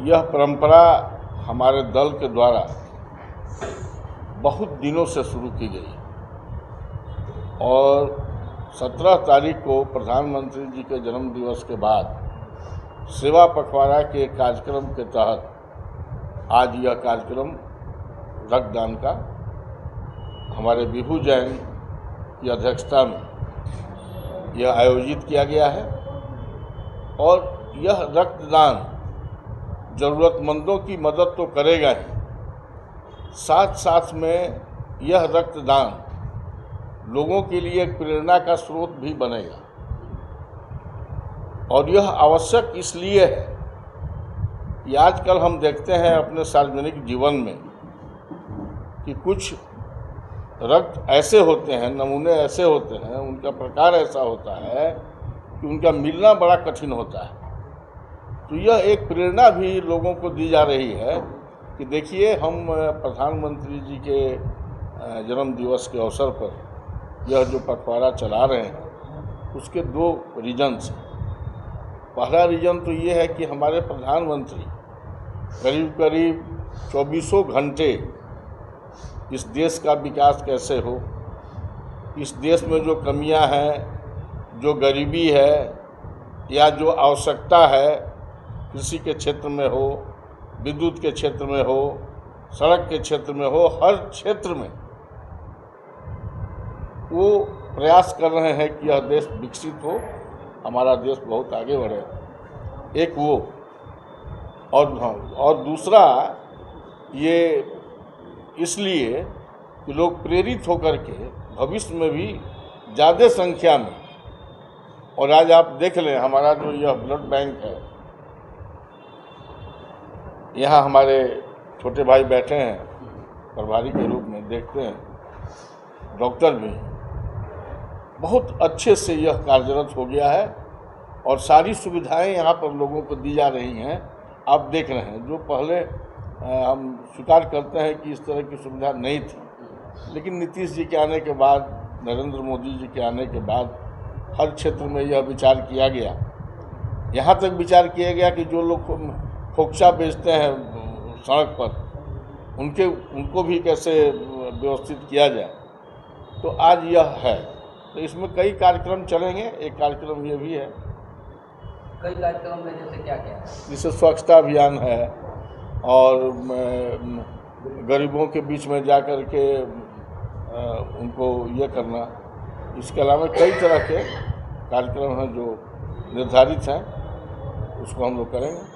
यह परंपरा हमारे दल के द्वारा बहुत दिनों से शुरू की गई और 17 तारीख को प्रधानमंत्री जी के जन्म दिवस के बाद सेवा पखवाड़ा के कार्यक्रम के तहत आज यह कार्यक्रम रक्तदान का हमारे विभू जैन की अध्यक्षता में यह आयोजित किया गया है। और यह रक्तदान ज़रूरतमंदों की मदद तो करेगा ही, साथ साथ में यह रक्तदान लोगों के लिए एक प्रेरणा का स्रोत भी बनेगा। और यह आवश्यक इसलिए है कि आजकल हम देखते हैं अपने सार्वजनिक जीवन में कि कुछ रक्त ऐसे होते हैं, नमूने ऐसे होते हैं, उनका प्रकार ऐसा होता है कि उनका मिलना बड़ा कठिन होता है। तो यह एक प्रेरणा भी लोगों को दी जा रही है कि देखिए, हम प्रधानमंत्री जी के जन्म दिवस के अवसर पर यह जो पखवाड़ा चला रहे हैं उसके दो रीजन्स हैं। पहला रीजन तो ये है कि हमारे प्रधानमंत्री करीब करीब 24 घंटे इस देश का विकास कैसे हो, इस देश में जो कमियां हैं, जो गरीबी है या जो आवश्यकता है, कृषि के क्षेत्र में हो, विद्युत के क्षेत्र में हो, सड़क के क्षेत्र में हो, हर क्षेत्र में वो प्रयास कर रहे हैं कि यह देश विकसित हो, हमारा देश बहुत आगे बढ़े। एक वो और दूसरा ये इसलिए कि लोग प्रेरित होकर के भविष्य में भी ज़्यादा संख्या में, और आज आप देख लें हमारा जो यह ब्लड बैंक है, यहाँ हमारे छोटे भाई बैठे हैं प्रभारी के रूप में, देखते हैं डॉक्टर भी, बहुत अच्छे से यह कार्यरत हो गया है और सारी सुविधाएं यहाँ पर लोगों को दी जा रही हैं। आप देख रहे हैं, जो पहले हम स्वीकार करते हैं कि इस तरह की सुविधा नहीं थी, लेकिन नीतीश जी के आने के बाद, नरेंद्र मोदी जी के आने के बाद हर क्षेत्र में यह विचार किया गया। यहाँ तक विचार किया गया कि जो लोग खोखचा बेचते हैं सड़क पर, उनको भी कैसे व्यवस्थित किया जाए। तो आज यह है, तो इसमें कई कार्यक्रम चलेंगे। एक कार्यक्रम ये भी है, कई कार्यक्रम में जैसे क्या क्या है, जैसे स्वच्छता अभियान है और गरीबों के बीच में जा कर के उनको ये करना। इसके अलावा कई तरह के कार्यक्रम हैं जो निर्धारित हैं, उसको हम लोग करेंगे।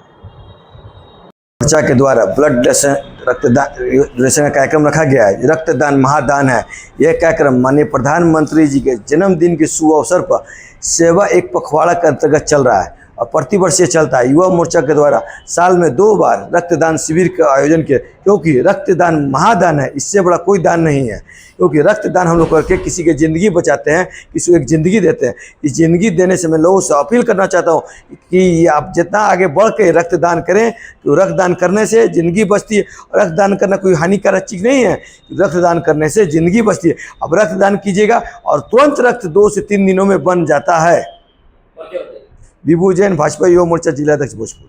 मोर्चा के द्वारा ब्लड डोनेशन का कार्यक्रम रखा गया है। रक्तदान महादान है। यह कार्यक्रम माननीय प्रधानमंत्री जी के जन्मदिन के शुभ अवसर पर सेवा एक पखवाड़ा के अंतर्गत चल रहा है और प्रतिवर्ष ये चलता है। युवा मोर्चा के द्वारा साल में 2 बार रक्तदान शिविर का आयोजन किया, क्योंकि रक्तदान महादान है, इससे बड़ा कोई दान नहीं है। क्योंकि रक्तदान हम लोग करके किसी की ज़िंदगी बचाते हैं, किसी को एक ज़िंदगी देते हैं। इस ज़िंदगी देने से मैं लोगों से अपील करना चाहता हूँ कि आप जितना आगे बढ़ के रक्तदान करें, तो रक्तदान करने से ज़िंदगी बचती है। रक्तदान करना कोई हानिकारक चीज़ नहीं है, रक्तदान करने से ज़िंदगी बचती है। अब रक्तदान कीजिएगा और तुरंत रक्त 2 से 3 दिनों में बन जाता है। विभू जैन, भाजपा युवा मोर्चा जिला अध्यक्ष भोजपुर।